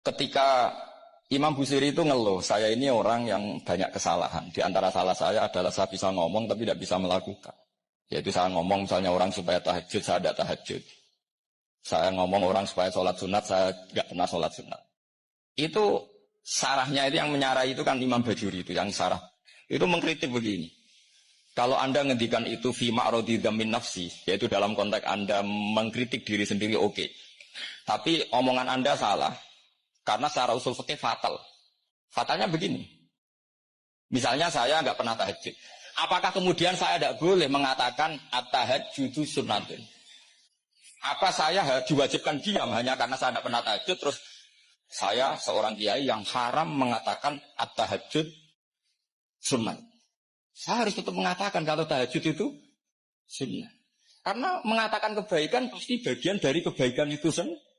Ketika Imam Busiri itu ngeluh, saya ini orang yang banyak kesalahan. Di antara salah saya adalah saya bisa ngomong tapi tidak bisa melakukan. Yaitu saya ngomong misalnya orang supaya tahajud, saya tidak tahajud. Saya ngomong orang supaya sholat sunat, saya tidak pernah sholat sunat. Itu sarahnya itu yang menyarai itu kan Imam Bajuri itu yang sarah. Itu mengkritik begini. Kalau Anda ngendikan itu fi ma'radi dzamin nafsi, yaitu dalam konteks Anda mengkritik diri sendiri oke. Tapi omongan Anda salah. Karena secara usul fikih fatal. Fatalnya begini. Misalnya saya nggak pernah tahajud. Apakah kemudian saya tidak boleh mengatakan at-tahajjudu sunnatun? Apa saya diwajibkan diam hanya karena saya tidak pernah tahajud terus saya seorang kiai yang haram mengatakan at-tahajjud sunnah? Saya harus tetap mengatakan kalau tahajud itu sunnah. Karena mengatakan kebaikan pasti bagian dari kebaikan itu sendiri.